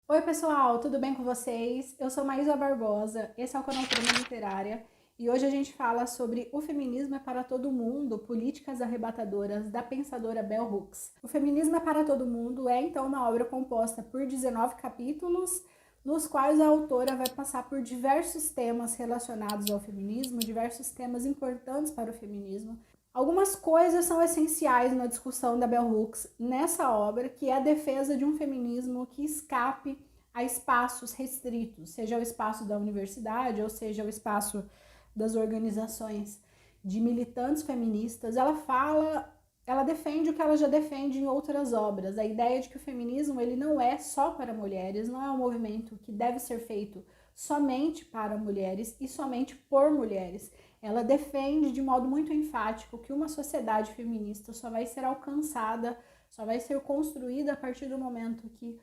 Oi pessoal, tudo bem com vocês? Eu sou Maísa Barbosa, esse é o canal Trama Literária e hoje a gente fala sobre O Feminismo é para Todo Mundo, Políticas Arrebatadoras, da pensadora Bell Hooks. O Feminismo é para Todo Mundo é então uma obra composta por 19 capítulos, nos quais a autora vai passar por diversos temas relacionados ao feminismo, diversos temas importantes para o feminismo. Algumas coisas são essenciais na discussão da Bell Hooks nessa obra, que é a defesa de um feminismo que escape a espaços restritos, seja o espaço da universidade ou seja o espaço das organizações de militantes feministas. Ela defende o que ela já defende em outras obras, a ideia de que o feminismo ele não é só para mulheres, não é um movimento que deve ser feito somente para mulheres e somente por mulheres. Ela defende de modo muito enfático que uma sociedade feminista só vai ser alcançada, só vai ser construída a partir do momento que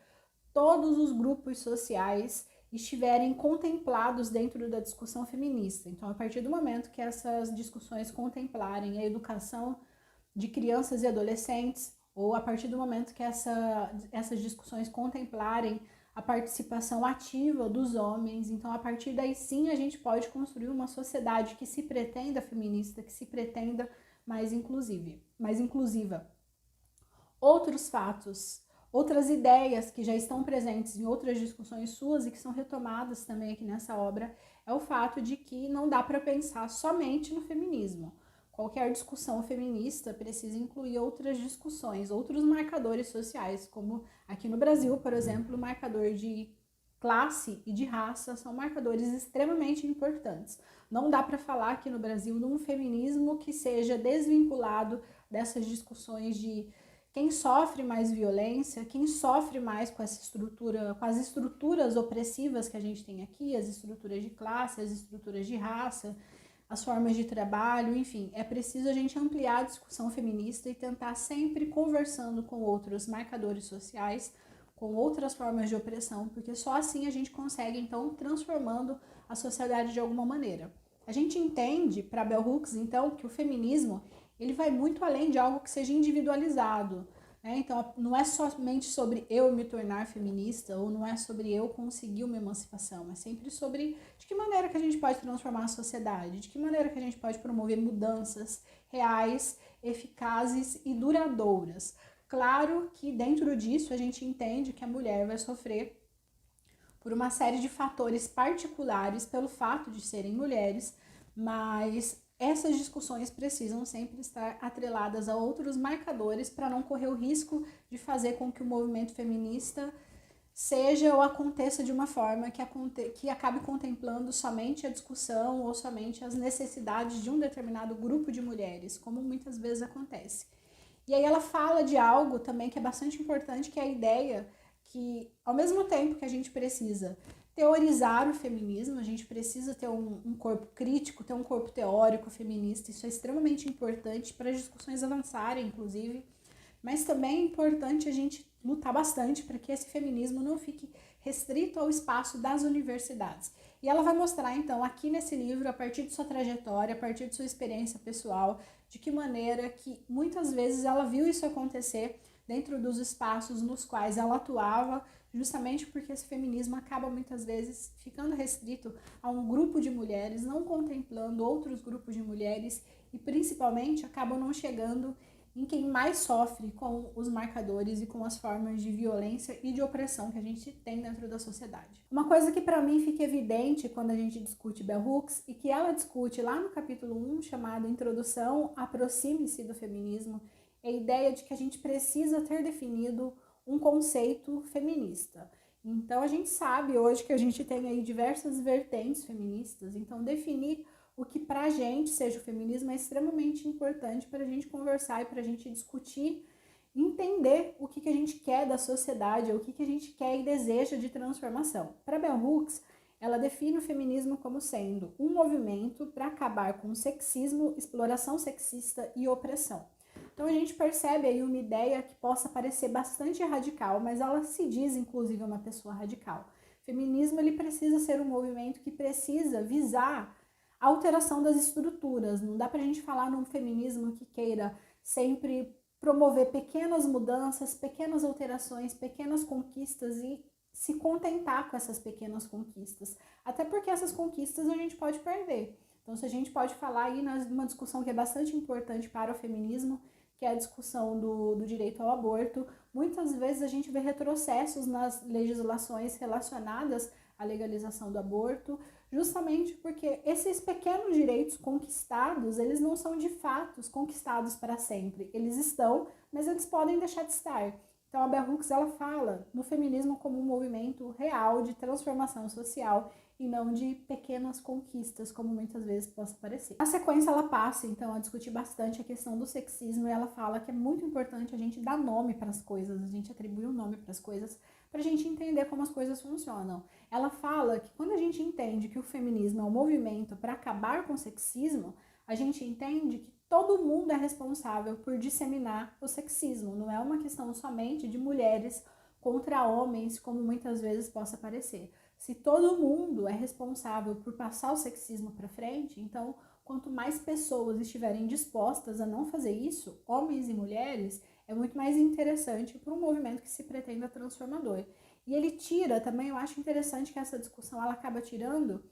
todos os grupos sociais estiverem contemplados dentro da discussão feminista. Então, a partir do momento que essas discussões contemplarem a educação de crianças e adolescentes, ou a partir do momento que essas discussões contemplarem a participação ativa dos homens, então a partir daí sim a gente pode construir uma sociedade que se pretenda feminista, que se pretenda mais inclusiva. Outros fatos, outras ideias que já estão presentes em outras discussões suas e que são retomadas também aqui nessa obra, é o fato de que não dá para pensar somente no feminismo. Qualquer discussão feminista precisa incluir outras discussões, outros marcadores sociais, como aqui no Brasil, por exemplo, o marcador de classe e de raça são marcadores extremamente importantes. Não dá para falar aqui no Brasil de um feminismo que seja desvinculado dessas discussões de quem sofre mais violência, quem sofre mais com essa estrutura, com as estruturas opressivas que a gente tem aqui, as estruturas de classe, as estruturas de raça, as formas de trabalho, enfim, é preciso a gente ampliar a discussão feminista e tentar sempre conversando com outros marcadores sociais, com outras formas de opressão, porque só assim a gente consegue, então, transformando a sociedade de alguma maneira. A gente entende, para Bell Hooks, então, que o feminismo ele vai muito além de algo que seja individualizado. Né? Então, não é somente sobre eu me tornar feminista ou não é sobre eu conseguir uma emancipação, é sempre sobre de que maneira que a gente pode transformar a sociedade, de que maneira que a gente pode promover mudanças reais, eficazes e duradouras. Claro que dentro disso a gente entende que a mulher vai sofrer por uma série de fatores particulares pelo fato de serem mulheres, mas essas discussões precisam sempre estar atreladas a outros marcadores para não correr o risco de fazer com que o movimento feminista seja ou aconteça de uma forma que acabe contemplando somente a discussão ou somente as necessidades de um determinado grupo de mulheres, como muitas vezes acontece. E aí ela fala de algo também que é bastante importante, que é a ideia que, ao mesmo tempo que a gente precisa teorizar o feminismo, a gente precisa ter um corpo crítico, ter um corpo teórico feminista, isso é extremamente importante para as discussões avançarem, inclusive, mas também é importante a gente lutar bastante para que esse feminismo não fique restrito ao espaço das universidades. E ela vai mostrar, então, aqui nesse livro, a partir de sua trajetória, a partir de sua experiência pessoal, de que maneira que muitas vezes ela viu isso acontecer dentro dos espaços nos quais ela atuava, justamente porque esse feminismo acaba muitas vezes ficando restrito a um grupo de mulheres, não contemplando outros grupos de mulheres e principalmente acabam não chegando em quem mais sofre com os marcadores e com as formas de violência e de opressão que a gente tem dentro da sociedade. Uma coisa que para mim fica evidente quando a gente discute Bell Hooks e que ela discute lá no capítulo 1, chamado Introdução, Aproxime-se do Feminismo, é a ideia de que a gente precisa ter definido um conceito feminista. Então a gente sabe hoje que a gente tem aí diversas vertentes feministas, então definir o que pra gente seja o feminismo é extremamente importante para a gente conversar e para a gente discutir, entender o que a gente quer da sociedade, o que a gente quer e deseja de transformação. Para Bell Hooks, ela define o feminismo como sendo um movimento para acabar com o sexismo, exploração sexista e opressão. Então a gente percebe aí uma ideia que possa parecer bastante radical, mas ela se diz inclusive uma pessoa radical. O feminismo ele precisa ser um movimento que precisa visar a alteração das estruturas. Não dá pra gente falar num feminismo que queira sempre promover pequenas mudanças, pequenas alterações, pequenas conquistas e se contentar com essas pequenas conquistas, até porque essas conquistas a gente pode perder. Então, se a gente pode falar aí numa discussão que é bastante importante para o feminismo, que é a discussão do direito ao aborto, muitas vezes a gente vê retrocessos nas legislações relacionadas à legalização do aborto, justamente porque esses pequenos direitos conquistados, eles não são de fato conquistados para sempre. Eles estão, mas eles podem deixar de estar. Então a Bell Hooks, ela fala no feminismo como um movimento real de transformação social e não de pequenas conquistas, como muitas vezes possa parecer. Na sequência, ela passa, então, a discutir bastante a questão do sexismo, e ela fala que é muito importante a gente dar nome para as coisas, a gente atribuir um nome para as coisas, para a gente entender como as coisas funcionam. Ela fala que quando a gente entende que o feminismo é um movimento para acabar com o sexismo, a gente entende que todo mundo é responsável por disseminar o sexismo, não é uma questão somente de mulheres contra homens, como muitas vezes possa parecer. Se todo mundo é responsável por passar o sexismo para frente, então, quanto mais pessoas estiverem dispostas a não fazer isso, homens e mulheres, é muito mais interessante para um movimento que se pretenda transformador. E ele tira também, eu acho interessante que essa discussão ela acaba tirando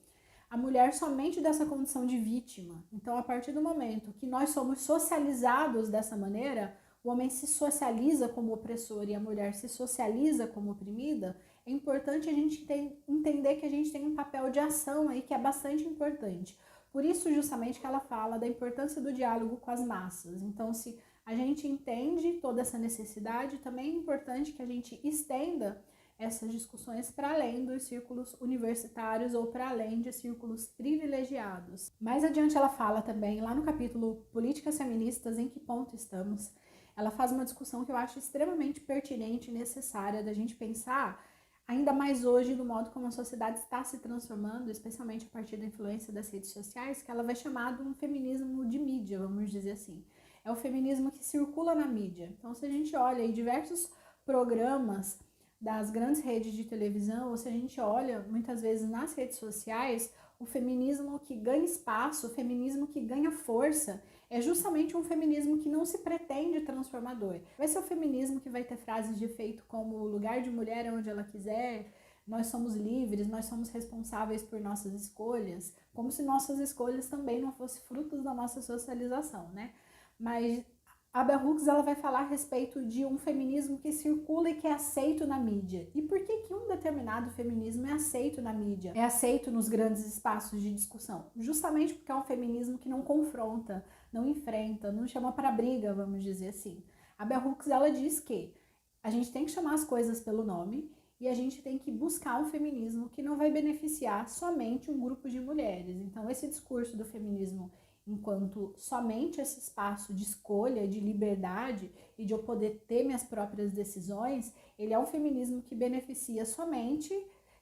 a mulher somente dessa condição de vítima. Então, a partir do momento que nós somos socializados dessa maneira, o homem se socializa como opressor e a mulher se socializa como oprimida, é importante a gente entender que a gente tem um papel de ação aí que é bastante importante. Por isso, justamente, que ela fala da importância do diálogo com as massas. Então, se a gente entende toda essa necessidade, também é importante que a gente estenda essas discussões para além dos círculos universitários ou para além de círculos privilegiados. Mais adiante ela fala também, lá no capítulo Políticas Feministas, em que ponto estamos, ela faz uma discussão que eu acho extremamente pertinente e necessária da gente pensar, ainda mais hoje, no modo como a sociedade está se transformando, especialmente a partir da influência das redes sociais, que ela vai chamar de um feminismo de mídia, vamos dizer assim. É o feminismo que circula na mídia. Então, se a gente olha aí diversos programas das grandes redes de televisão, ou se a gente olha muitas vezes nas redes sociais, o feminismo que ganha espaço, o feminismo que ganha força, é justamente um feminismo que não se pretende transformador. Vai ser o feminismo que vai ter frases de efeito como o lugar de mulher é onde ela quiser, nós somos livres, nós somos responsáveis por nossas escolhas, como se nossas escolhas também não fossem frutos da nossa socialização, né? Mas a Bell Hooks ela vai falar a respeito de um feminismo que circula e que é aceito na mídia. E por que um determinado feminismo é aceito na mídia? É aceito nos grandes espaços de discussão? Justamente porque é um feminismo que não confronta, não enfrenta, não chama para briga, vamos dizer assim. A Bell Hooks ela diz que a gente tem que chamar as coisas pelo nome e a gente tem que buscar um feminismo que não vai beneficiar somente um grupo de mulheres. Então, esse discurso do feminismo enquanto somente esse espaço de escolha, de liberdade e de eu poder ter minhas próprias decisões, ele é um feminismo que beneficia somente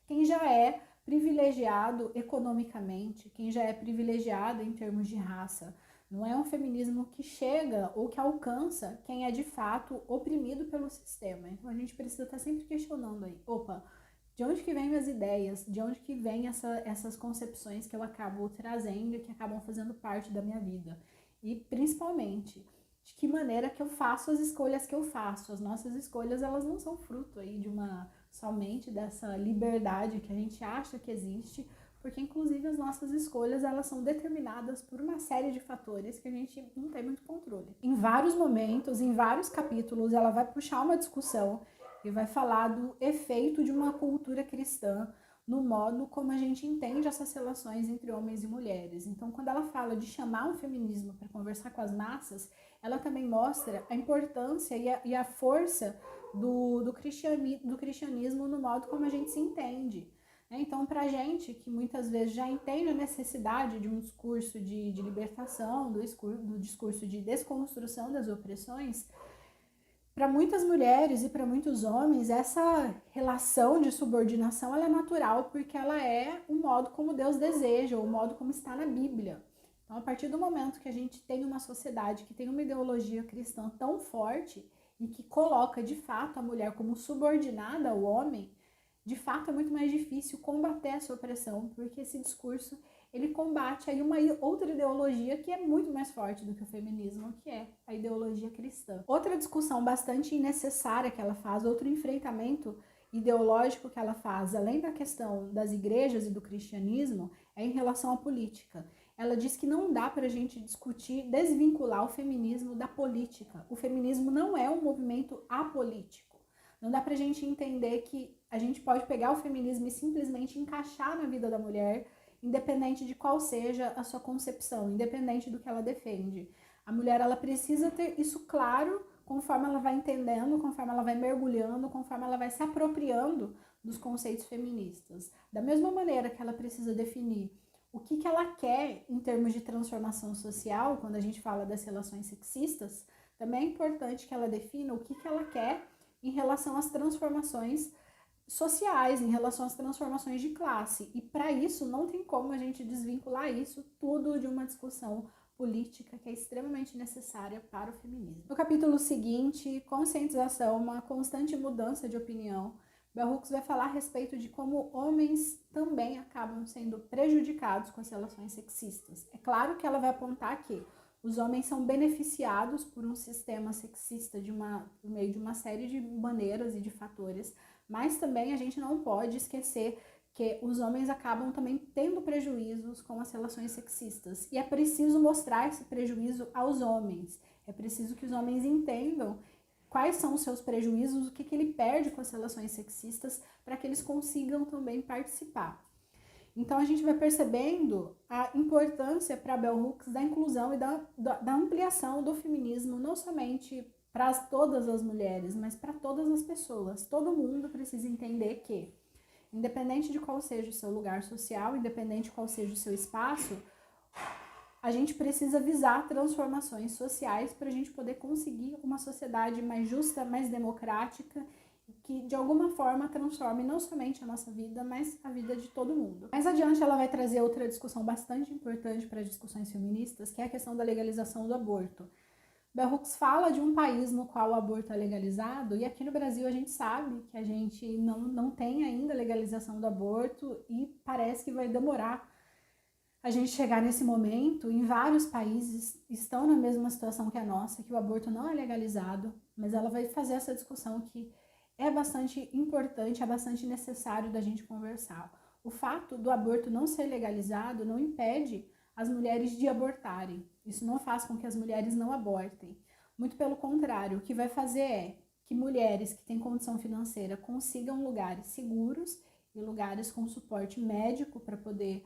quem já é privilegiado economicamente, quem já é privilegiado em termos de raça. Não é um feminismo que chega ou que alcança quem é de fato oprimido pelo sistema. Então a gente precisa estar sempre questionando aí, opa, de onde que vêm minhas ideias, de onde que vêm essas concepções que eu acabo trazendo e que acabam fazendo parte da minha vida. E principalmente, de que maneira que eu faço as escolhas que eu faço. As nossas escolhas, elas não são fruto aí de somente dessa liberdade que a gente acha que existe, porque inclusive as nossas escolhas, elas são determinadas por uma série de fatores que a gente não tem muito controle. Em vários momentos, em vários capítulos, ela vai puxar uma discussão e vai falar do efeito de uma cultura cristã no modo como a gente entende essas relações entre homens e mulheres. Então, quando ela fala de chamar um feminismo para conversar com as massas, ela também mostra a importância e a força do cristianismo no modo como a gente se entende. Então, para a gente que muitas vezes já entende a necessidade de um discurso de libertação, do discurso de desconstrução das opressões, para muitas mulheres e para muitos homens, essa relação de subordinação ela é natural porque ela é o modo como Deus deseja, o modo como está na Bíblia. Então, a partir do momento que a gente tem uma sociedade que tem uma ideologia cristã tão forte e que coloca de fato a mulher como subordinada ao homem, de fato é muito mais difícil combater essa opressão, porque esse discurso ele combate aí uma outra ideologia que é muito mais forte do que o feminismo, que é a ideologia cristã. Outra discussão bastante necessária que ela faz, outro enfrentamento ideológico que ela faz, além da questão das igrejas e do cristianismo, é em relação à política. Ela diz que não dá para a gente discutir, desvincular o feminismo da política. O feminismo não é um movimento apolítico. Não dá para a gente entender que a gente pode pegar o feminismo e simplesmente encaixar na vida da mulher, independente de qual seja a sua concepção, independente do que ela defende. A mulher, ela precisa ter isso claro conforme ela vai entendendo, conforme ela vai mergulhando, conforme ela vai se apropriando dos conceitos feministas. Da mesma maneira que ela precisa definir o que ela quer em termos de transformação social, quando a gente fala das relações sexistas, também é importante que ela defina o que ela quer em relação às transformações sociais, em relação às transformações de classe. E para isso não tem como a gente desvincular isso tudo de uma discussão política que é extremamente necessária para o feminismo. No capítulo seguinte, conscientização, uma constante mudança de opinião, Bell Hooks vai falar a respeito de como homens também acabam sendo prejudicados com as relações sexistas. É claro que ela vai apontar que os homens são beneficiados por um sistema sexista por meio de uma série de maneiras e de fatores, mas também a gente não pode esquecer que os homens acabam também tendo prejuízos com as relações sexistas. E é preciso mostrar esse prejuízo aos homens. É preciso que os homens entendam quais são os seus prejuízos, o que ele perde com as relações sexistas, para que eles consigam também participar. Então a gente vai percebendo a importância para Bell Hooks da inclusão e da ampliação do feminismo, não somente para todas as mulheres, mas para todas as pessoas. Todo mundo precisa entender que, independente de qual seja o seu lugar social, independente de qual seja o seu espaço, a gente precisa visar transformações sociais para a gente poder conseguir uma sociedade mais justa, mais democrática, que de alguma forma transforme não somente a nossa vida, mas a vida de todo mundo. Mais adiante ela vai trazer outra discussão bastante importante para as discussões feministas, que é a questão da legalização do aborto. Bell Hooks fala de um país no qual o aborto é legalizado, e aqui no Brasil a gente sabe que a gente não tem ainda legalização do aborto e parece que vai demorar a gente chegar nesse momento. Em vários países estão na mesma situação que a nossa, que o aborto não é legalizado, mas ela vai fazer essa discussão que é bastante importante, é bastante necessário da gente conversar. O fato do aborto não ser legalizado não impede as mulheres de abortarem. Isso não faz com que as mulheres não abortem. Muito pelo contrário, o que vai fazer é que mulheres que têm condição financeira consigam lugares seguros e lugares com suporte médico para poder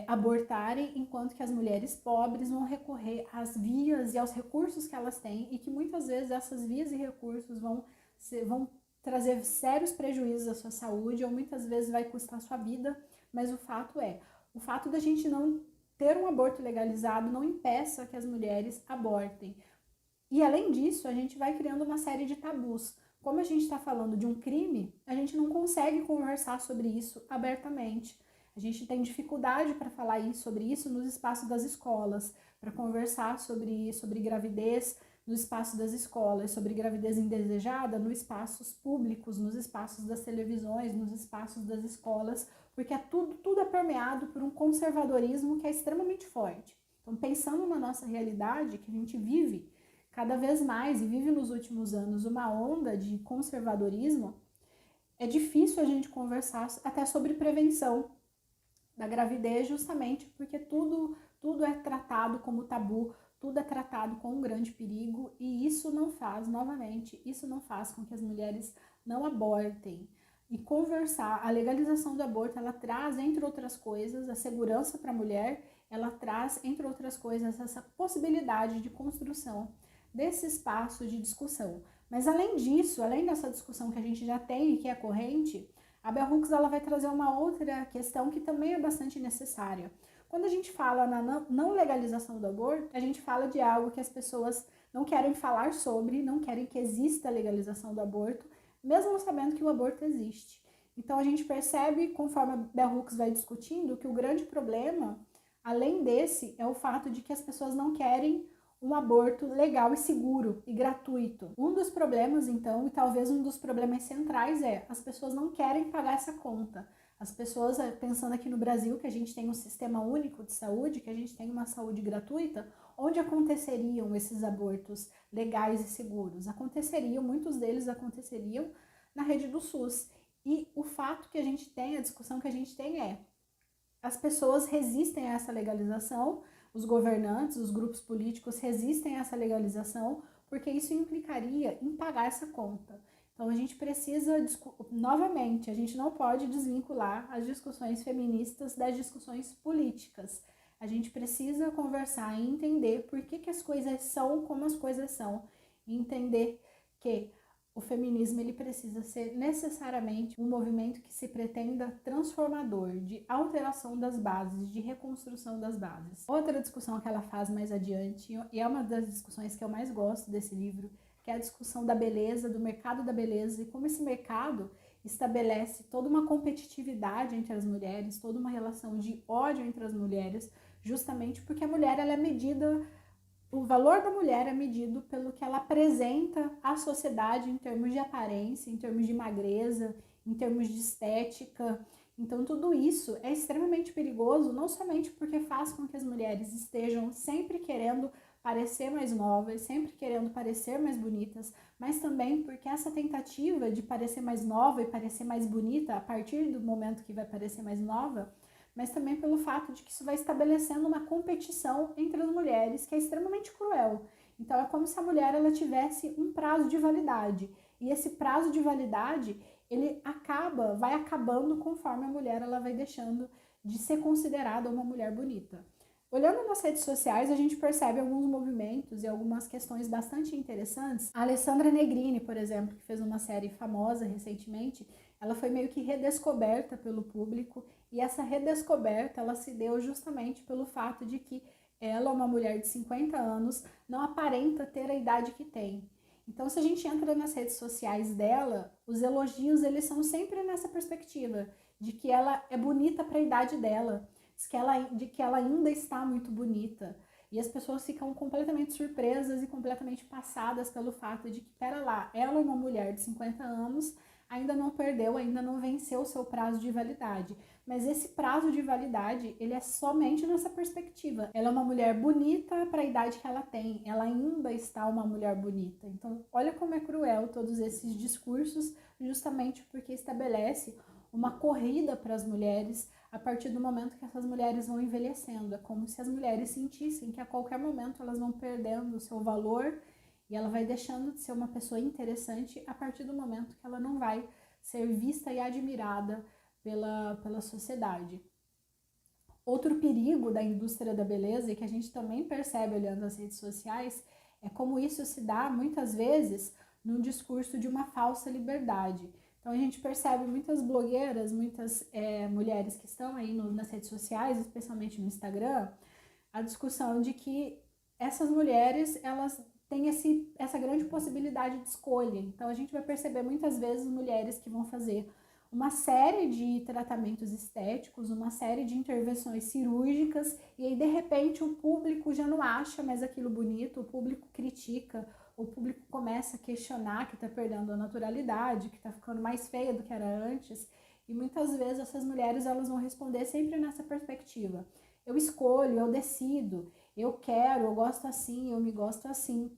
abortarem, enquanto que as mulheres pobres vão recorrer às vias e aos recursos que elas têm, e que muitas vezes essas vias e recursos vão trazer sérios prejuízos à sua saúde, ou muitas vezes vai custar a sua vida, mas o fato da gente não ter um aborto legalizado não impeça que as mulheres abortem. E além disso, a gente vai criando uma série de tabus. Como a gente está falando de um crime, a gente não consegue conversar sobre isso abertamente. A gente tem dificuldade para falar sobre isso nos espaços das escolas, para conversar sobre gravidez no espaço das escolas, sobre gravidez indesejada nos espaços públicos, nos espaços das televisões, nos espaços das escolas, porque tudo é permeado por um conservadorismo que é extremamente forte. Então, pensando na nossa realidade, que a gente vive cada vez mais e vive nos últimos anos uma onda de conservadorismo, é difícil a gente conversar até sobre prevenção da gravidez, justamente porque tudo é tratado como tabu, tudo é tratado com um grande perigo, e isso não faz com que as mulheres não abortem. E conversar, a legalização do aborto, ela traz, entre outras coisas, a segurança para a mulher, ela traz, entre outras coisas, essa possibilidade de construção desse espaço de discussão. Mas além disso, além dessa discussão que a gente já tem e que é corrente, a Bell Hooks ela vai trazer uma outra questão que também é bastante necessária. Quando a gente fala na não legalização do aborto, a gente fala de algo que as pessoas não querem falar sobre, não querem que exista a legalização do aborto, mesmo sabendo que o aborto existe. Então a gente percebe, conforme a Bell Hooks vai discutindo, que o grande problema, além desse, é o fato de que as pessoas não querem um aborto legal e seguro e gratuito. Um dos problemas, então, e talvez um dos problemas centrais as pessoas não querem pagar essa conta. As pessoas, pensando aqui no Brasil, que a gente tem um sistema único de saúde, que a gente tem uma saúde gratuita, onde aconteceriam esses abortos legais e seguros? Muitos deles aconteceriam na rede do SUS. E o fato que a gente tem, a discussão que a gente tem é: as pessoas resistem a essa legalização, os governantes, os grupos políticos resistem a essa legalização, porque isso implicaria em pagar essa conta. Então a gente precisa, novamente, a gente não pode desvincular as discussões feministas das discussões políticas. A gente precisa conversar e entender por que as coisas são como as coisas são, e entender que o feminismo ele precisa ser necessariamente um movimento que se pretenda transformador, de alteração das bases, de reconstrução das bases. Outra discussão que ela faz mais adiante, e é uma das discussões que eu mais gosto desse livro, que é a discussão da beleza, do mercado da beleza, e como esse mercado estabelece toda uma competitividade entre as mulheres, toda uma relação de ódio entre as mulheres, justamente porque a mulher ela é medida. O valor da mulher é medido pelo que ela apresenta à sociedade em termos de aparência, em termos de magreza, em termos de estética. Então, tudo isso é extremamente perigoso, não somente porque faz com que as mulheres estejam sempre querendo parecer mais novas, sempre querendo parecer mais bonitas, mas também porque essa tentativa de parecer mais nova e parecer mais bonita a partir do momento que vai parecer mais nova, mas também pelo fato de que isso vai estabelecendo uma competição entre as mulheres que é extremamente cruel. Então é como se a mulher ela tivesse um prazo de validade, e esse prazo de validade ele vai acabando conforme a mulher ela vai deixando de ser considerada uma mulher bonita. Olhando nas redes sociais, a gente percebe alguns movimentos e algumas questões bastante interessantes. A Alessandra Negrini, por exemplo, que fez uma série famosa recentemente, ela foi meio que redescoberta pelo público, e essa redescoberta ela se deu justamente pelo fato de que ela, uma mulher de 50 anos, não aparenta ter a idade que tem. Então, se a gente entra nas redes sociais dela, os elogios eles são sempre nessa perspectiva de que ela é bonita para a idade dela, de que ela ainda está muito bonita. E as pessoas ficam completamente surpresas e completamente passadas pelo fato de que, pera lá, ela é uma mulher de 50 anos, ainda não perdeu, ainda não venceu o seu prazo de validade. Mas esse prazo de validade, ele é somente nessa perspectiva. Ela é uma mulher bonita para a idade que ela tem, ela ainda está uma mulher bonita. Então, olha como é cruel todos esses discursos, justamente porque estabelece uma corrida para as mulheres a partir do momento que essas mulheres vão envelhecendo. É como se as mulheres sentissem que a qualquer momento elas vão perdendo o seu valor e ela vai deixando de ser uma pessoa interessante a partir do momento que ela não vai ser vista e admirada pela sociedade. Outro perigo da indústria da beleza, e que a gente também percebe olhando as redes sociais, é como isso se dá muitas vezes num discurso de uma falsa liberdade. Então a gente percebe muitas blogueiras, muitas mulheres que estão aí nas redes sociais, especialmente no Instagram, a discussão de que essas mulheres elas têm essa grande possibilidade de escolha. Então a gente vai perceber muitas vezes mulheres que vão fazer uma série de tratamentos estéticos, uma série de intervenções cirúrgicas, e aí de repente o público já não acha mais aquilo bonito, o público critica, o público começa a questionar que está perdendo a naturalidade, que está ficando mais feia do que era antes, e muitas vezes essas mulheres elas vão responder sempre nessa perspectiva. Eu escolho, eu decido, eu quero, eu gosto assim, eu me gosto assim.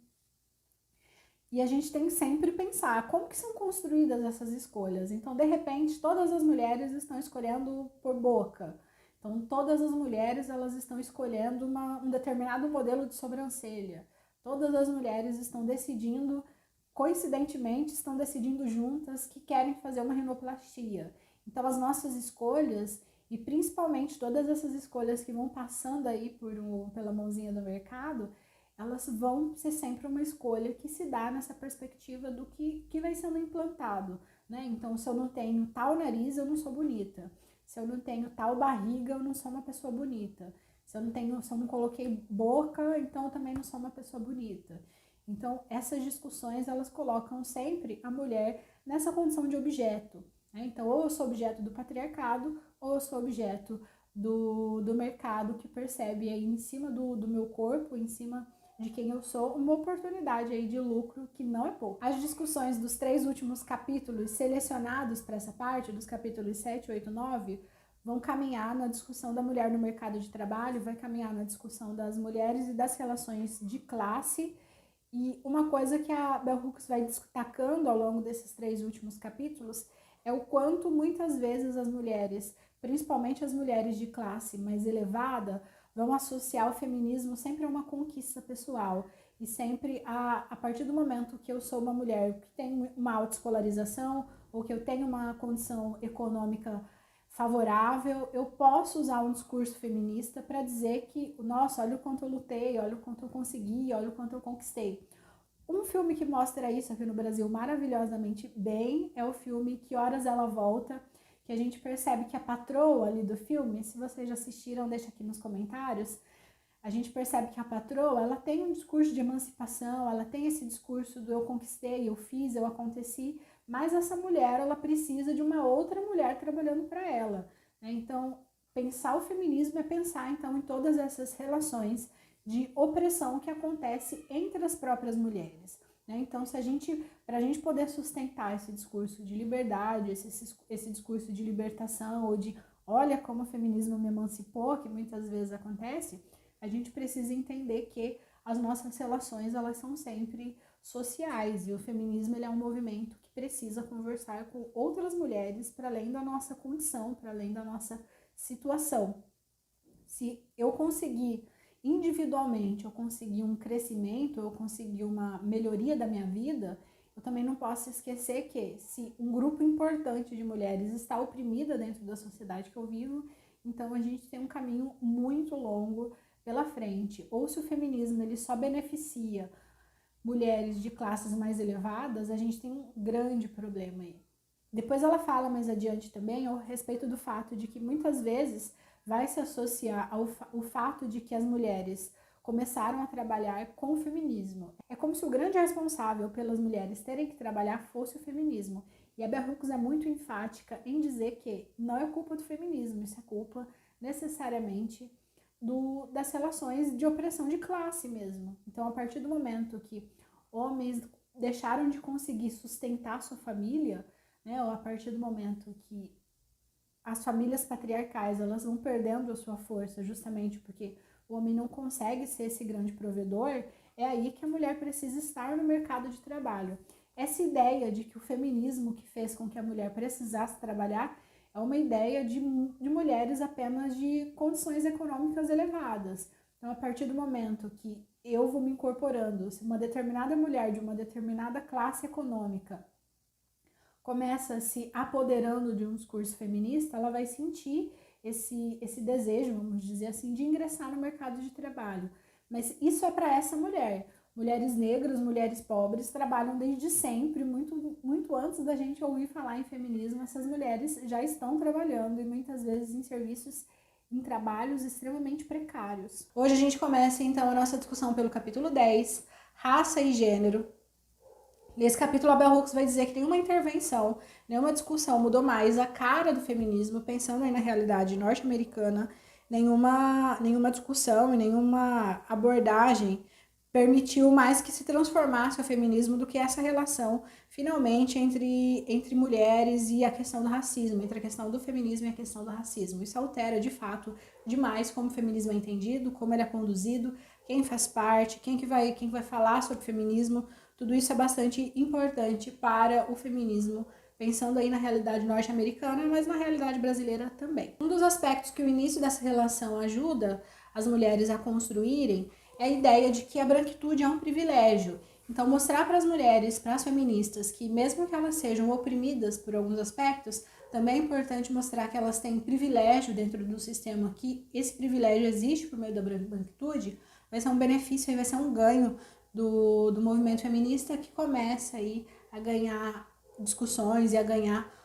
E a gente tem que sempre pensar como que são construídas essas escolhas. Então, de repente, todas as mulheres estão escolhendo por boca. Então, todas as mulheres elas estão escolhendo um determinado modelo de sobrancelha. Todas as mulheres estão decidindo, coincidentemente, estão decidindo juntas que querem fazer uma rinoplastia. Então, as nossas escolhas, e principalmente todas essas escolhas que vão passando aí pela mãozinha do mercado, elas vão ser sempre uma escolha que se dá nessa perspectiva do que vai sendo implantado, né? Então, se eu não tenho tal nariz, eu não sou bonita. Se eu não tenho tal barriga, eu não sou uma pessoa bonita. Se eu não coloquei boca, então eu também não sou uma pessoa bonita. Então, essas discussões, elas colocam sempre a mulher nessa condição de objeto, né? Então, ou eu sou objeto do patriarcado, ou eu sou objeto do mercado que percebe aí em cima do meu corpo, em cima de quem eu sou, uma oportunidade aí de lucro que não é pouco. As discussões dos 3 últimos capítulos selecionados para essa parte, dos capítulos 7, 8, 9, vão caminhar na discussão da mulher no mercado de trabalho, vai caminhar na discussão das mulheres e das relações de classe. E uma coisa que a Bell Hooks vai destacando ao longo desses 3 últimos capítulos é o quanto muitas vezes as mulheres, principalmente as mulheres de classe mais elevada, vão associar o feminismo sempre a uma conquista pessoal e sempre a partir do momento que eu sou uma mulher que tem uma alta escolarização ou que eu tenho uma condição econômica favorável, eu posso usar um discurso feminista para dizer que, nossa, olha o quanto eu lutei, olha o quanto eu consegui, olha o quanto eu conquistei. Um filme que mostra isso aqui no Brasil maravilhosamente bem é o filme Que Horas Ela Volta, que a gente percebe que a patroa ali do filme, se vocês já assistiram, deixa aqui nos comentários, a gente percebe que a patroa, ela tem um discurso de emancipação, ela tem esse discurso do eu conquistei, eu fiz, eu aconteci, mas essa mulher, ela precisa de uma outra mulher trabalhando para ela, né? Então, pensar o feminismo é pensar, então, em todas essas relações de opressão que acontece entre as próprias mulheres, né? Então, para a gente poder sustentar esse discurso de liberdade, esse discurso de libertação, ou de olha como o feminismo me emancipou, que muitas vezes acontece, a gente precisa entender que as nossas relações, elas são sempre sociais, e o feminismo, ele é um movimento que precisa conversar com outras mulheres para além da nossa condição, para além da nossa situação. Se eu conseguir individualmente, eu conseguir um crescimento, eu conseguir uma melhoria da minha vida, eu também não posso esquecer que se um grupo importante de mulheres está oprimida dentro da sociedade que eu vivo, então a gente tem um caminho muito longo pela frente. Ou se o feminismo ele só beneficia mulheres de classes mais elevadas, a gente tem um grande problema aí. Depois ela fala mais adiante também a respeito do fato de que muitas vezes vai se associar ao fato de que as mulheres começaram a trabalhar com o feminismo. É como se o grande responsável pelas mulheres terem que trabalhar fosse o feminismo. E a Bell Hooks é muito enfática em dizer que não é culpa do feminismo, isso é culpa necessariamente das relações de opressão de classe mesmo. Então, a partir do momento que homens deixaram de conseguir sustentar sua família, né, ou a partir do momento que as famílias patriarcais, elas vão perdendo a sua força justamente porque o homem não consegue ser esse grande provedor, é aí que a mulher precisa estar no mercado de trabalho. Essa ideia de que o feminismo que fez com que a mulher precisasse trabalhar é uma ideia de mulheres apenas de condições econômicas elevadas. Então, a partir do momento que eu vou me incorporando, se uma determinada mulher de uma determinada classe econômica começa se apoderando de um discurso feminista, ela vai sentir esse desejo, vamos dizer assim, de ingressar no mercado de trabalho. Mas isso é para essa mulher. Mulheres negras, mulheres pobres trabalham desde sempre, muito antes da gente ouvir falar em feminismo, essas mulheres já estão trabalhando e muitas vezes em serviços, em trabalhos extremamente precários. Hoje a gente começa então a nossa discussão pelo capítulo 10, raça e gênero. Nesse capítulo, a Bell Hooks vai dizer que nenhuma intervenção, nenhuma discussão mudou mais a cara do feminismo, pensando aí na realidade norte-americana, nenhuma discussão e nenhuma abordagem permitiu mais que se transformasse o feminismo do que essa relação, finalmente, entre mulheres e a questão do racismo, entre a questão do feminismo e a questão do racismo. Isso altera, de fato, demais como o feminismo é entendido, como ele é conduzido, quem faz parte, quem que vai falar sobre feminismo. Tudo isso é bastante importante para o feminismo, pensando aí na realidade norte-americana, mas na realidade brasileira também. Um dos aspectos que o início dessa relação ajuda as mulheres a construírem é a ideia de que a branquitude é um privilégio. Então, mostrar para as mulheres, para as feministas, que mesmo que elas sejam oprimidas por alguns aspectos, também é importante mostrar que elas têm privilégio dentro do sistema, que esse privilégio existe por meio da branquitude, vai ser um benefício e vai ser um ganho do movimento feminista que começa aí a ganhar discussões e a ganhar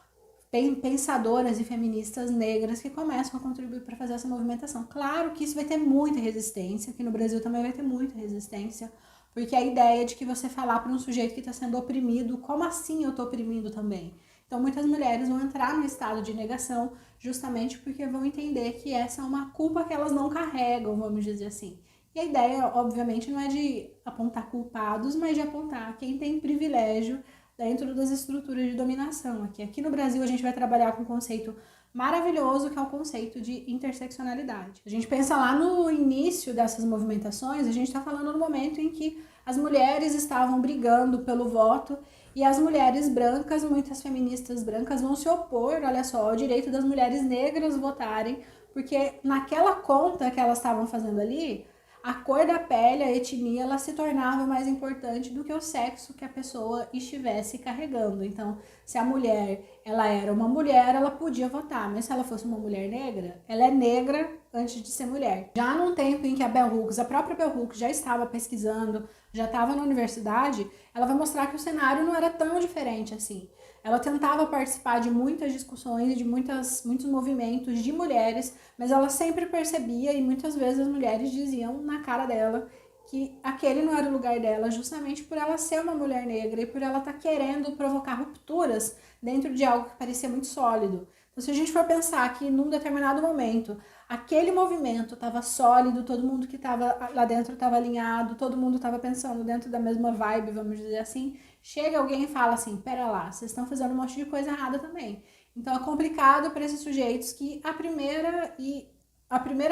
pensadoras e feministas negras que começam a contribuir para fazer essa movimentação. Claro que isso vai ter muita resistência, aqui no Brasil também vai ter muita resistência, porque a ideia de que você falar para um sujeito que está sendo oprimido, como assim eu estou oprimindo também? Então muitas mulheres vão entrar no estado de negação justamente porque vão entender que essa é uma culpa que elas não carregam, vamos dizer assim. E a ideia, obviamente, não é de apontar culpados, mas de apontar quem tem privilégio dentro das estruturas de dominação. Aqui no Brasil a gente vai trabalhar com um conceito maravilhoso que é o conceito de interseccionalidade. A gente pensa lá no início dessas movimentações, a gente está falando no momento em que as mulheres estavam brigando pelo voto E as mulheres brancas, muitas feministas brancas vão se opor, olha só, ao direito das mulheres negras votarem, porque naquela conta que elas estavam fazendo ali, a cor da pele, a etnia, ela se tornava mais importante do que o sexo que a pessoa estivesse carregando. Então, se a mulher, ela era uma mulher, ela podia votar, mas se ela fosse uma mulher negra, ela é negra antes de ser mulher. Já num tempo em que a Bell Hooks, a própria Bell Hooks já estava pesquisando, já estava na universidade, ela vai mostrar que o cenário não era tão diferente assim. Ela tentava participar de muitas discussões, de muitos movimentos de mulheres, mas ela sempre percebia, e muitas vezes as mulheres diziam na cara dela que aquele não era o lugar dela, justamente por ela ser uma mulher negra e por ela estar querendo provocar rupturas dentro de algo que parecia muito sólido. Então, se a gente for pensar que num determinado momento aquele movimento estava sólido, todo mundo que estava lá dentro estava alinhado, todo mundo estava pensando dentro da mesma vibe, vamos dizer assim, chega alguém e fala assim, pera lá, vocês estão fazendo um monte de coisa errada também. Então é complicado para esses sujeitos que a primeira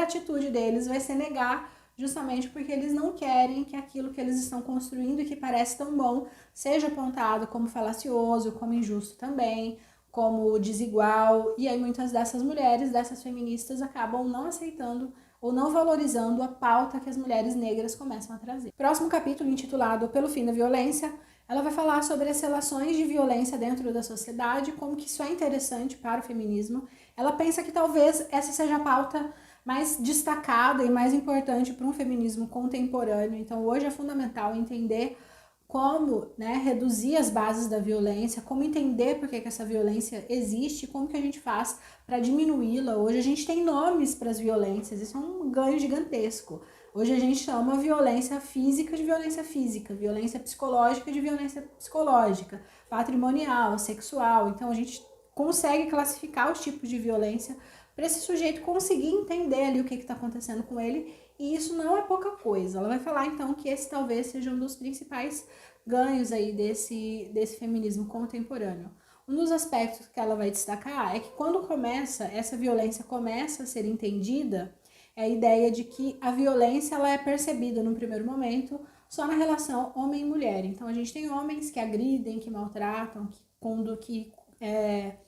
atitude deles vai ser negar, justamente porque eles não querem que aquilo que eles estão construindo e que parece tão bom seja apontado como falacioso, como injusto também, como desigual. E aí muitas dessas mulheres, dessas feministas, acabam não aceitando ou não valorizando a pauta que as mulheres negras começam a trazer. Próximo capítulo, intitulado Pelo Fim da Violência, ela vai falar sobre as relações de violência dentro da sociedade, como que isso é interessante para o feminismo. Ela pensa que talvez essa seja a pauta mais destacada e mais importante para um feminismo contemporâneo. Então hoje é fundamental entender como, né, reduzir as bases da violência, como entender por que essa violência existe, como que a gente faz para diminuí-la. Hoje a gente tem nomes para as violências, isso é um ganho gigantesco. Hoje a gente chama violência física de violência física, violência psicológica de violência psicológica, patrimonial, sexual. Então a gente consegue classificar os tipos de violência para esse sujeito conseguir entender ali o que está acontecendo com ele, e isso não é pouca coisa. Ela vai falar então que esse talvez seja um dos principais ganhos aí desse feminismo contemporâneo. Um dos aspectos que ela vai destacar é que quando essa violência começa a ser entendida, é a ideia de que a violência ela é percebida no primeiro momento só na relação homem e mulher. Então a gente tem homens que agridem, que maltratam,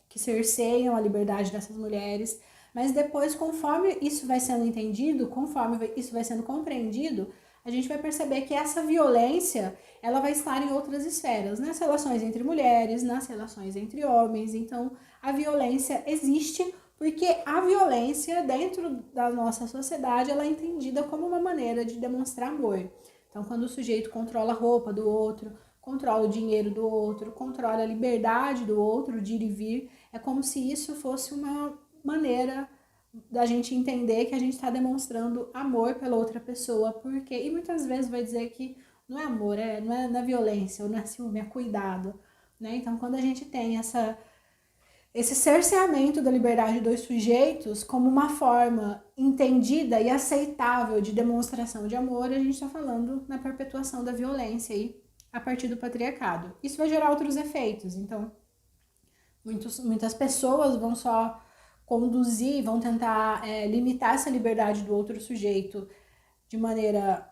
que cerceiam a liberdade dessas mulheres, mas depois, conforme isso vai sendo entendido, conforme isso vai sendo compreendido, a gente vai perceber que essa violência, ela vai estar em outras esferas, nas relações entre mulheres, nas relações entre homens. Então, a violência existe porque a violência dentro da nossa sociedade, ela é entendida como uma maneira de demonstrar amor. Então, quando o sujeito controla a roupa do outro, controla o dinheiro do outro, controla a liberdade do outro de ir e vir, é como se isso fosse uma maneira da gente entender que a gente está demonstrando amor pela outra pessoa, porque, e muitas vezes vai dizer que não é amor, não é violência, ou não é ciúme, é cuidado, né? Então, quando a gente tem esse cerceamento da liberdade dos sujeitos como uma forma entendida e aceitável de demonstração de amor, a gente está falando na perpetuação da violência aí, a partir do patriarcado. Isso vai gerar outros efeitos, então muitas pessoas vão só conduzir, vão tentar limitar essa liberdade do outro sujeito de maneira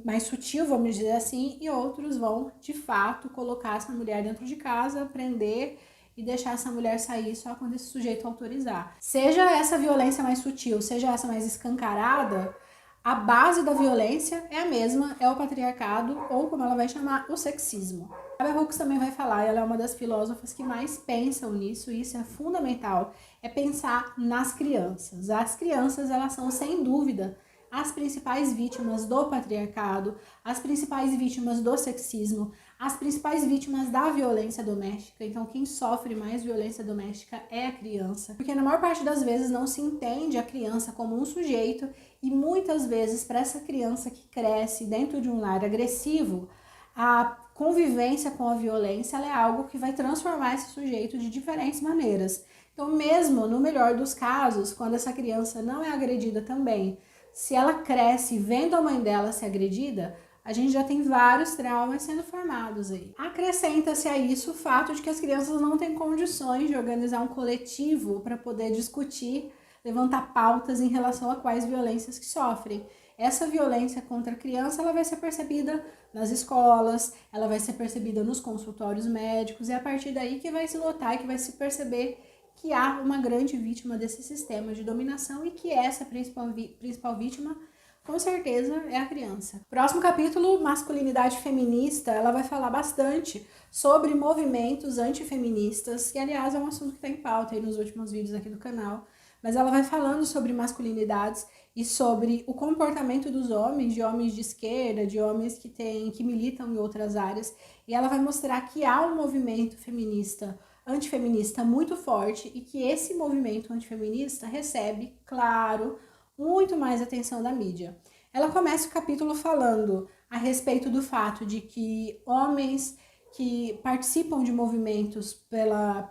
mais sutil, vamos dizer assim, e outros vão, de fato, colocar essa mulher dentro de casa, prender e deixar essa mulher sair só quando esse sujeito autorizar. Seja essa violência mais sutil, seja essa mais escancarada, a base da violência é a mesma, é o patriarcado, ou como ela vai chamar, o sexismo. A Bell Hooks também vai falar, ela é uma das filósofas que mais pensam nisso, e isso é fundamental, é pensar nas crianças. As crianças, elas são, sem dúvida, as principais vítimas do patriarcado, as principais vítimas do sexismo, as principais vítimas da violência doméstica. Então, quem sofre mais violência doméstica é a criança, porque na maior parte das vezes não se entende a criança como um sujeito, e muitas vezes para essa criança que cresce dentro de um lar agressivo, a convivência com a violência ela é algo que vai transformar esse sujeito de diferentes maneiras. Então, mesmo no melhor dos casos, quando essa criança não é agredida também, se ela cresce vendo a mãe dela ser agredida, a gente já tem vários traumas sendo formados aí. Acrescenta-se a isso o fato de que as crianças não têm condições de organizar um coletivo para poder discutir, levantar pautas em relação a quais violências que sofrem. essa violência contra a criança, ela vai ser percebida nas escolas, ela vai ser percebida nos consultórios médicos, e é a partir daí que vai se notar e que vai se perceber que há uma grande vítima desse sistema de dominação e que essa principal vítima, com certeza, é a criança. Próximo capítulo, masculinidade feminista, ela vai falar bastante sobre movimentos antifeministas, que aliás é um assunto que está em pauta aí nos últimos vídeos aqui do canal, mas ela vai falando sobre masculinidades e sobre o comportamento dos homens, de homens de esquerda, de homens que militam em outras áreas, e ela vai mostrar que há um movimento feminista, antifeminista muito forte e que esse movimento antifeminista recebe, claro, muito mais atenção da mídia. Ela começa o capítulo falando a respeito do fato de que homens que participam de movimentos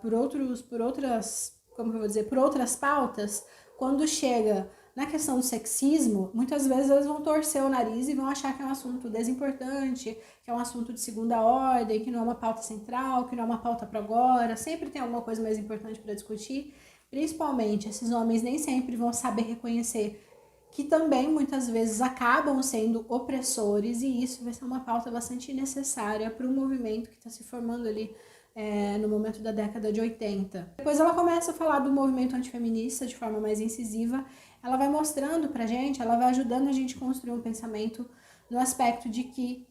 por outras pautas, quando chega na questão do sexismo, muitas vezes eles vão torcer o nariz e vão achar que é um assunto desimportante, que é um assunto de segunda ordem, que não é uma pauta central, que não é uma pauta para agora, sempre tem alguma coisa mais importante para discutir. Principalmente, esses homens nem sempre vão saber reconhecer que também muitas vezes acabam sendo opressores, e isso vai ser uma pauta bastante necessária para um movimento que está se formando ali no momento da década de 80. Depois ela começa a falar do movimento antifeminista de forma mais incisiva. Ela vai mostrando pra gente, ela vai ajudando a gente a construir um pensamento no aspecto de que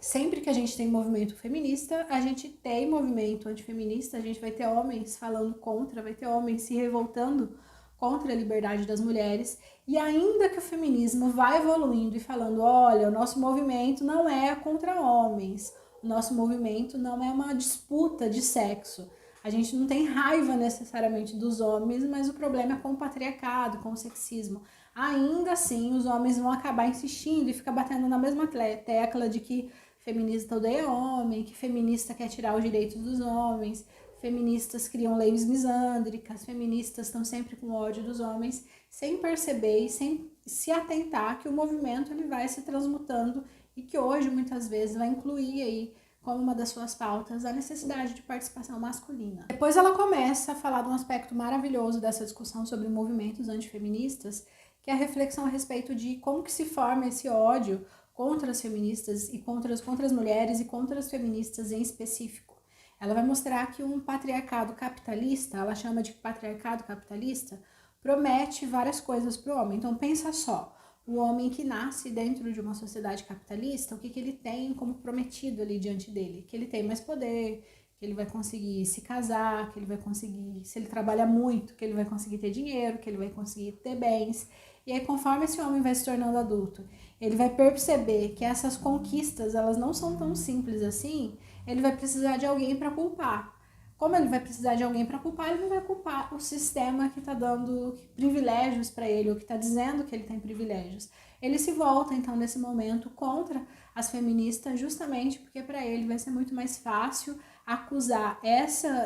sempre que a gente tem movimento feminista, a gente tem movimento antifeminista, a gente vai ter homens falando contra, vai ter homens se revoltando contra a liberdade das mulheres, e ainda que o feminismo vai evoluindo e falando, olha, o nosso movimento não é contra homens, o nosso movimento não é uma disputa de sexo, a gente não tem raiva necessariamente dos homens, mas o problema é com o patriarcado, com o sexismo. Ainda assim, os homens vão acabar insistindo e ficar batendo na mesma tecla de que feminista odeia homem, que feminista quer tirar os direitos dos homens, feministas criam leis misândricas, feministas estão sempre com ódio dos homens, sem perceber e sem se atentar que o movimento ele vai se transmutando e que hoje muitas vezes vai incluir aí como uma das suas pautas a necessidade de participação masculina. Depois ela começa a falar de um aspecto maravilhoso dessa discussão sobre movimentos antifeministas, que é a reflexão a respeito de como que se forma esse ódio contra as feministas e contra as mulheres e contra as feministas em específico. Ela vai mostrar que um patriarcado capitalista, ela chama de patriarcado capitalista, promete várias coisas para o homem. Então pensa só, o homem que nasce dentro de uma sociedade capitalista, o que ele tem como prometido ali diante dele? Que ele tem mais poder, que ele vai conseguir se casar, que ele vai conseguir, se ele trabalha muito, que ele vai conseguir ter dinheiro, que ele vai conseguir ter bens. E aí, conforme esse homem vai se tornando adulto, ele vai perceber que essas conquistas, elas não são tão simples assim, ele vai precisar de alguém para culpar. Como ele vai precisar de alguém para culpar, ele não vai culpar o sistema que está dando privilégios para ele, ou que está dizendo que ele tem privilégios. Ele se volta, então, nesse momento, contra as feministas, justamente porque para ele vai ser muito mais fácil acusar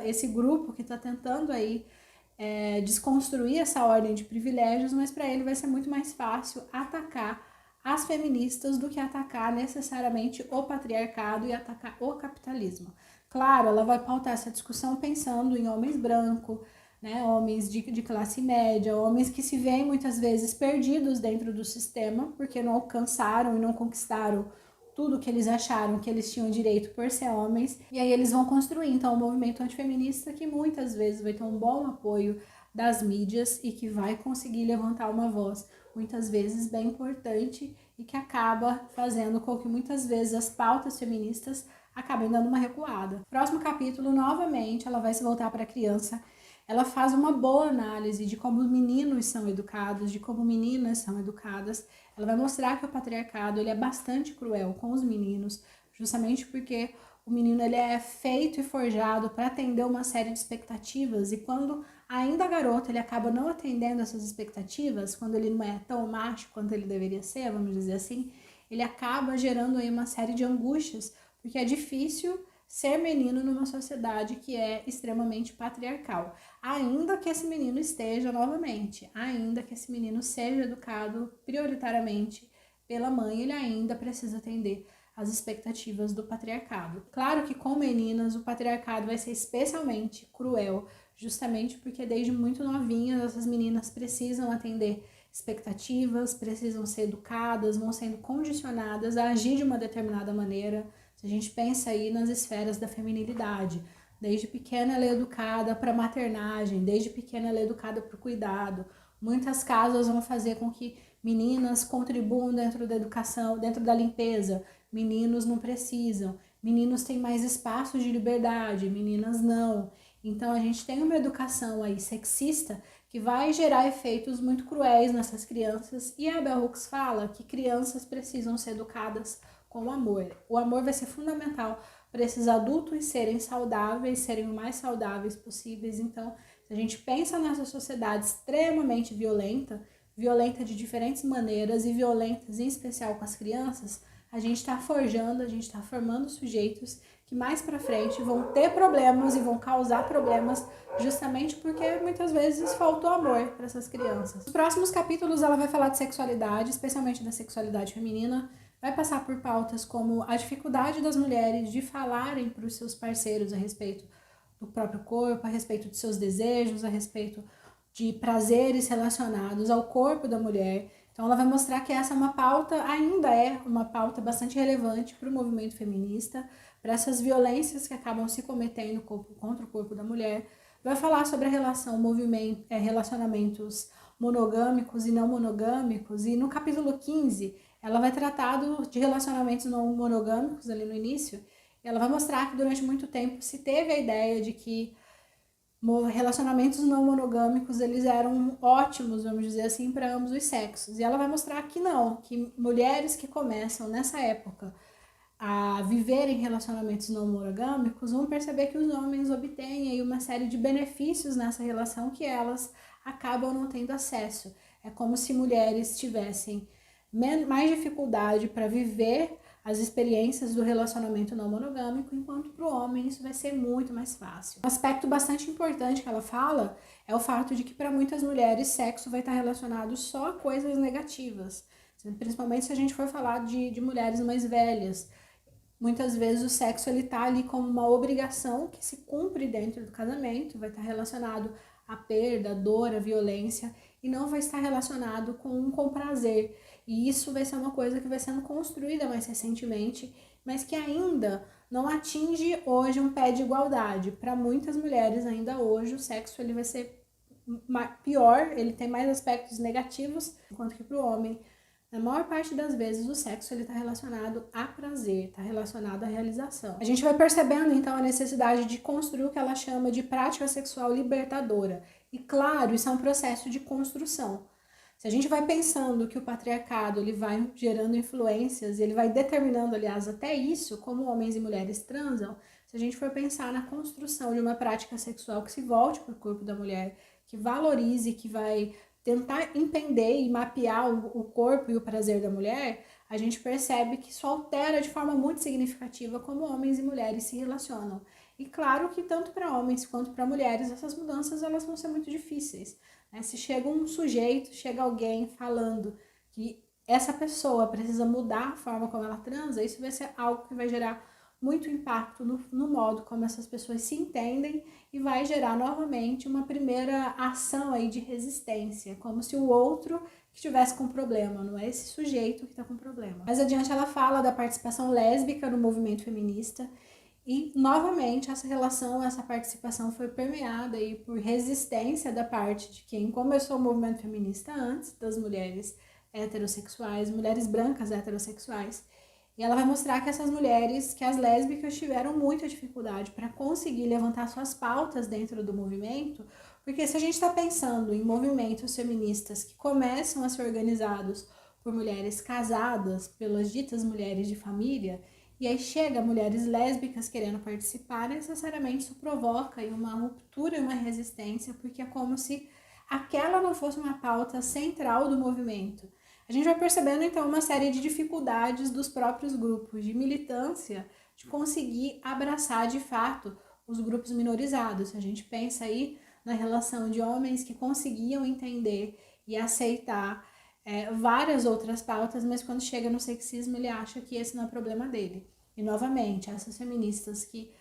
esse grupo que está tentando aí desconstruir essa ordem de privilégios, mas para ele vai ser muito mais fácil atacar as feministas do que atacar necessariamente o patriarcado e atacar o capitalismo. Claro, ela vai pautar essa discussão pensando em homens brancos, né, homens de classe média, homens que se veem muitas vezes perdidos dentro do sistema, porque não alcançaram e não conquistaram tudo que eles acharam que eles tinham direito por ser homens, e aí eles vão construir então um movimento antifeminista que muitas vezes vai ter um bom apoio das mídias e que vai conseguir levantar uma voz muitas vezes bem importante e que acaba fazendo com que muitas vezes as pautas feministas acabem dando uma recuada. Próximo capítulo, novamente, ela vai se voltar para a criança. Ela faz uma boa análise de como meninos são educados, de como meninas são educadas. Ela vai mostrar que o patriarcado ele é bastante cruel com os meninos, justamente porque o menino ele é feito e forjado para atender uma série de expectativas, e quando ainda garoto ele acaba não atendendo essas expectativas, quando ele não é tão macho quanto ele deveria ser, vamos dizer assim, ele acaba gerando aí uma série de angústias, porque é difícil ser menino numa sociedade que é extremamente patriarcal. Ainda que esse menino esteja, novamente, ainda que esse menino seja educado prioritariamente pela mãe, ele ainda precisa atender às expectativas do patriarcado. Claro que com meninas o patriarcado vai ser especialmente cruel, justamente porque desde muito novinhas essas meninas precisam atender expectativas, precisam ser educadas, vão sendo condicionadas a agir de uma determinada maneira. Se a gente pensa aí nas esferas da feminilidade, desde pequena ela é educada para a maternagem, desde pequena ela é educada para o cuidado. Muitas casas vão fazer com que meninas contribuam dentro da educação, dentro da limpeza, meninos não precisam. Meninos têm mais espaços de liberdade, meninas não. Então a gente tem uma educação aí sexista que vai gerar efeitos muito cruéis nessas crianças, e a Bell Hooks fala que crianças precisam ser educadas com amor. O amor vai ser fundamental para esses adultos serem saudáveis, serem o mais saudáveis possíveis. Então, se a gente pensa nessa sociedade extremamente violenta, violenta de diferentes maneiras e violentas em especial com as crianças, a gente está forjando, a gente está formando sujeitos que mais para frente vão ter problemas e vão causar problemas justamente porque muitas vezes faltou amor para essas crianças. Nos próximos capítulos ela vai falar de sexualidade, especialmente da sexualidade feminina, vai passar por pautas como a dificuldade das mulheres de falarem para os seus parceiros a respeito do próprio corpo, a respeito de seus desejos, a respeito de prazeres relacionados ao corpo da mulher. Então ela vai mostrar que essa é uma pauta, ainda é uma pauta bastante relevante para o movimento feminista, para essas violências que acabam se cometendo contra o corpo da mulher. Vai falar sobre a relação, relacionamentos monogâmicos e não monogâmicos, e no capítulo 15 ela vai tratar de relacionamentos não monogâmicos ali no início. Ela vai mostrar que durante muito tempo se teve a ideia de que relacionamentos não monogâmicos eles eram ótimos, vamos dizer assim, para ambos os sexos. E ela vai mostrar que não, que mulheres que começam nessa época a viver em relacionamentos não monogâmicos vão perceber que os homens obtêm aí uma série de benefícios nessa relação que elas acabam não tendo acesso. É como se mulheres tivessem mais dificuldade para viver as experiências do relacionamento não monogâmico, enquanto para o homem isso vai ser muito mais fácil. Um aspecto bastante importante que ela fala é o fato de que para muitas mulheres sexo vai estar relacionado só a coisas negativas, principalmente se a gente for falar de mulheres mais velhas. Muitas vezes o sexo ele tá ali como uma obrigação que se cumpre dentro do casamento, vai estar relacionado à perda, à dor, à violência, e não vai estar relacionado com prazer. E isso vai ser uma coisa que vai sendo construída mais recentemente, mas que ainda não atinge hoje um pé de igualdade. Para muitas mulheres ainda hoje o sexo ele vai ser pior, ele tem mais aspectos negativos, enquanto que para o homem, na maior parte das vezes, o sexo está relacionado a prazer, está relacionado à realização. A gente vai percebendo, então, a necessidade de construir o que ela chama de prática sexual libertadora. E, claro, isso é um processo de construção. Se a gente vai pensando que o patriarcado ele vai gerando influências, ele vai determinando, aliás, até isso, como homens e mulheres transam, se a gente for pensar na construção de uma prática sexual que se volte para o corpo da mulher, que valorize, que vai tentar entender e mapear o corpo e o prazer da mulher, a gente percebe que isso altera de forma muito significativa como homens e mulheres se relacionam. E claro que tanto para homens quanto para mulheres essas mudanças elas vão ser muito difíceis. Né? Se chega um sujeito, chega alguém falando que essa pessoa precisa mudar a forma como ela transa, isso vai ser algo que vai gerar muito impacto no modo como essas pessoas se entendem e vai gerar novamente uma primeira ação aí de resistência, como se o outro que estivesse com problema, não é esse sujeito que está com problema. Mais adiante ela fala da participação lésbica no movimento feminista e novamente essa relação, essa participação foi permeada aí por resistência da parte de quem começou o movimento feminista antes, das mulheres heterossexuais, mulheres brancas heterossexuais. E ela vai mostrar que essas mulheres, que as lésbicas tiveram muita dificuldade para conseguir levantar suas pautas dentro do movimento, porque se a gente está pensando em movimentos feministas que começam a ser organizados por mulheres casadas, pelas ditas mulheres de família, e aí chega mulheres lésbicas querendo participar, necessariamente isso provoca uma ruptura e uma resistência, porque é como se aquela não fosse uma pauta central do movimento. A gente vai percebendo, então, uma série de dificuldades dos próprios grupos de militância de conseguir abraçar, de fato, os grupos minorizados. A gente pensa aí na relação de homens que conseguiam entender e aceitar várias outras pautas, mas quando chega no sexismo, ele acha que esse não é problema dele. E, novamente, essas feministas que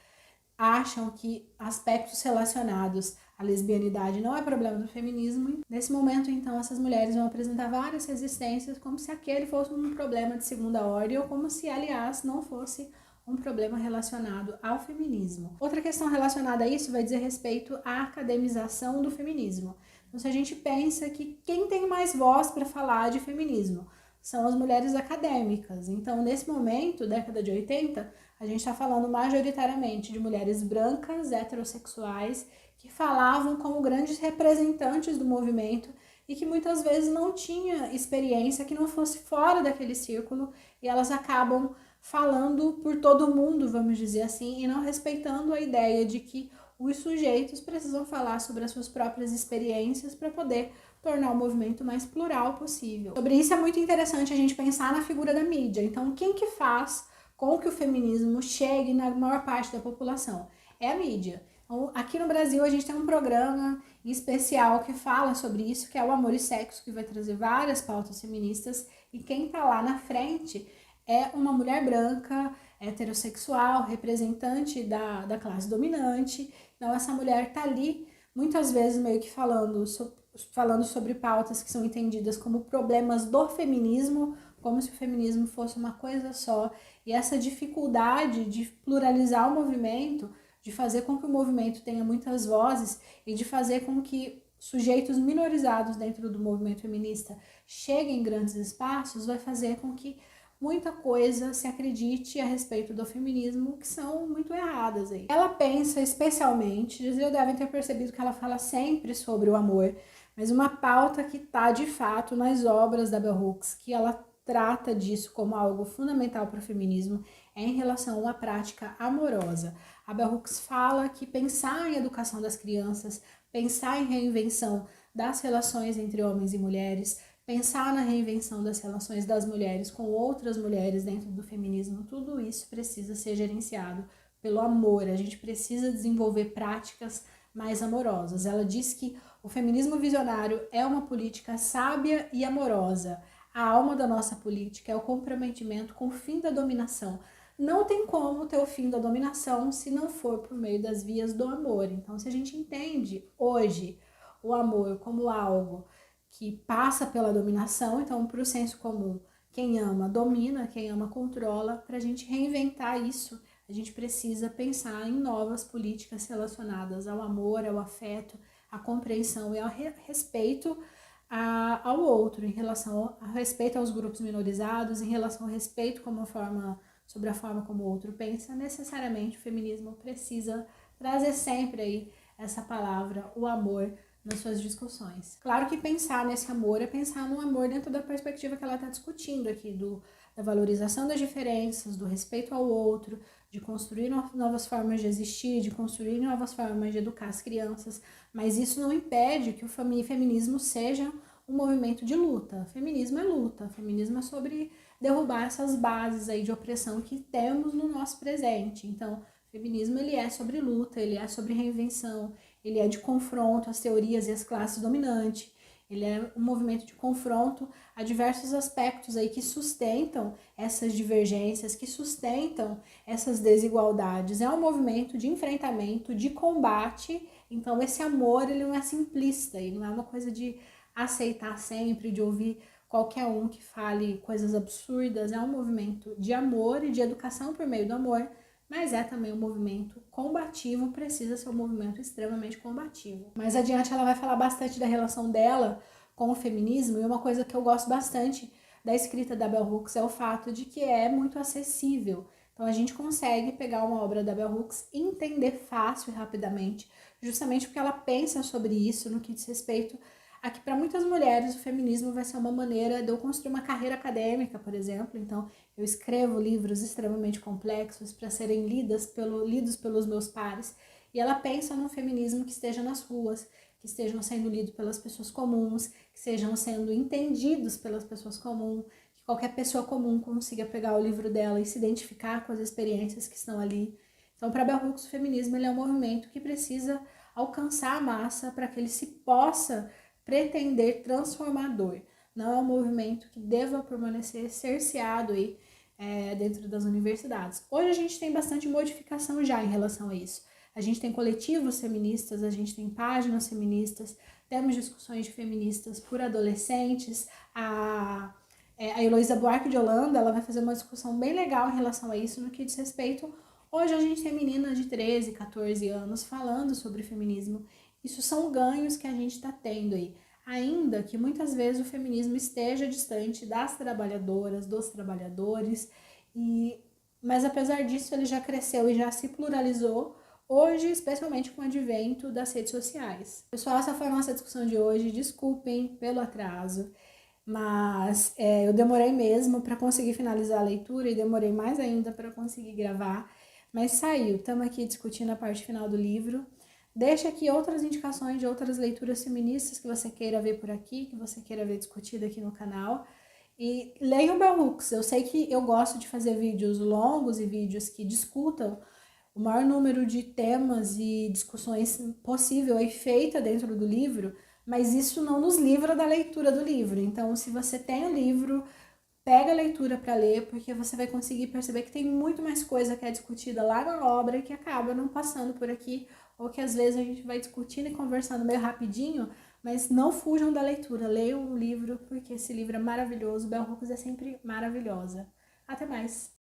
acham que aspectos relacionados a lesbianidade não é problema do feminismo. Nesse momento, então, essas mulheres vão apresentar várias resistências, como se aquele fosse um problema de segunda ordem, ou como se, aliás, não fosse um problema relacionado ao feminismo. Outra questão relacionada a isso vai dizer respeito à academização do feminismo. Então, se a gente pensa que quem tem mais voz para falar de feminismo são as mulheres acadêmicas. Então, nesse momento, década de 80, a gente está falando majoritariamente de mulheres brancas, heterossexuais, que falavam como grandes representantes do movimento e que muitas vezes não tinha experiência que não fosse fora daquele círculo, e elas acabam falando por todo mundo, vamos dizer assim, e não respeitando a ideia de que os sujeitos precisam falar sobre as suas próprias experiências para poder tornar o movimento mais plural possível. Sobre isso é muito interessante a gente pensar na figura da mídia. Então, quem que faz com que o feminismo chegue na maior parte da população? É a mídia. Então, aqui no Brasil a gente tem um programa especial que fala sobre isso, que é o Amor e Sexo, que vai trazer várias pautas feministas, e quem está lá na frente é uma mulher branca, heterossexual, representante da classe dominante. Então essa mulher está ali, muitas vezes meio que falando sobre pautas que são entendidas como problemas do feminismo, como se o feminismo fosse uma coisa só. E essa dificuldade de pluralizar o movimento, de fazer com que o movimento tenha muitas vozes e de fazer com que sujeitos minorizados dentro do movimento feminista cheguem em grandes espaços, vai fazer com que muita coisa se acredite a respeito do feminismo que são muito erradas aí. Ela pensa especialmente, vocês devem ter percebido que ela fala sempre sobre o amor, mas uma pauta que está de fato nas obras da Bell Hooks, que ela trata disso como algo fundamental para o feminismo, é em relação à prática amorosa. A Bell Hooks fala que pensar em educação das crianças, pensar em reinvenção das relações entre homens e mulheres, pensar na reinvenção das relações das mulheres com outras mulheres dentro do feminismo, tudo isso precisa ser gerenciado pelo amor. A gente precisa desenvolver práticas mais amorosas. Ela diz que o feminismo visionário é uma política sábia e amorosa. A alma da nossa política é o comprometimento com o fim da dominação. Não tem como ter o fim da dominação se não for por meio das vias do amor. Então, se a gente entende hoje o amor como algo que passa pela dominação, então para o senso comum, quem ama domina, quem ama controla. Para a gente reinventar isso, a gente precisa pensar em novas políticas relacionadas ao amor, ao afeto, à compreensão e ao respeito ao outro, em relação ao respeito aos grupos minorizados, em relação ao respeito sobre a forma como o outro pensa. Necessariamente o feminismo precisa trazer sempre aí essa palavra, o amor, nas suas discussões. Claro que pensar nesse amor é pensar no amor dentro da perspectiva que ela está discutindo aqui, da valorização das diferenças, do respeito ao outro, de construir novas formas de existir, de construir novas formas de educar as crianças, mas isso não impede que o feminismo seja um movimento de luta. Feminismo é luta, feminismo é sobre derrubar essas bases aí de opressão que temos no nosso presente. Então, o feminismo ele é sobre luta, ele é sobre reinvenção, ele é de confronto às teorias e às classes dominantes, ele é um movimento de confronto a diversos aspectos aí que sustentam essas divergências, que sustentam essas desigualdades. É um movimento de enfrentamento, de combate. Então esse amor ele não é simplista, ele não é uma coisa de aceitar sempre, de ouvir qualquer um que fale coisas absurdas. É um movimento de amor e de educação por meio do amor, mas é também um movimento combativo, precisa ser um movimento extremamente combativo. Mais adiante ela vai falar bastante da relação dela com o feminismo, e uma coisa que eu gosto bastante da escrita da Bell Hooks é o fato de que é muito acessível. Então a gente consegue pegar uma obra da Bell Hooks e entender fácil e rapidamente, justamente porque ela pensa sobre isso no que diz respeito a que para muitas mulheres o feminismo vai ser uma maneira de eu construir uma carreira acadêmica, por exemplo. Então eu escrevo livros extremamente complexos para serem lidos pelos meus pares, e ela pensa num feminismo que esteja nas ruas, que estejam sendo lidos pelas pessoas comuns, que estejam sendo entendidos pelas pessoas comuns, que qualquer pessoa comum consiga pegar o livro dela e se identificar com as experiências que estão ali. Então, para Bell Hooks, o feminismo ele é um movimento que precisa alcançar a massa para que ele se possa pretender transformador. Não é um movimento que deva permanecer cerceado aí, dentro das universidades. Hoje a gente tem bastante modificação já em relação a isso. A gente tem coletivos feministas, a gente tem páginas feministas, temos discussões de feministas por adolescentes. A Heloísa Buarque de Holanda, ela vai fazer uma discussão bem legal em relação a isso, no que diz respeito. Hoje a gente tem meninas de 13, 14 anos falando sobre feminismo. Isso são ganhos que a gente está tendo aí. Ainda que muitas vezes o feminismo esteja distante das trabalhadoras, dos trabalhadores, mas apesar disso ele já cresceu e já se pluralizou, hoje, especialmente com o advento das redes sociais. Pessoal, essa foi a nossa discussão de hoje. Desculpem pelo atraso, mas eu demorei mesmo para conseguir finalizar a leitura e demorei mais ainda para conseguir gravar, mas saiu. Estamos aqui discutindo a parte final do livro. Deixa aqui outras indicações de outras leituras feministas que você queira ver por aqui, que você queira ver discutida aqui no canal. E leiam Bell Hooks. Eu sei que eu gosto de fazer vídeos longos e vídeos que discutam o maior número de temas e discussões possível aí feita dentro do livro, mas isso não nos livra da leitura do livro. Então, se você tem o livro, pega a leitura para ler, porque você vai conseguir perceber que tem muito mais coisa que é discutida lá na obra e que acaba não passando por aqui, ou que às vezes a gente vai discutindo e conversando meio rapidinho, mas não fujam da leitura, leiam o livro, porque esse livro é maravilhoso, Bell Hooks é sempre maravilhosa. Até mais!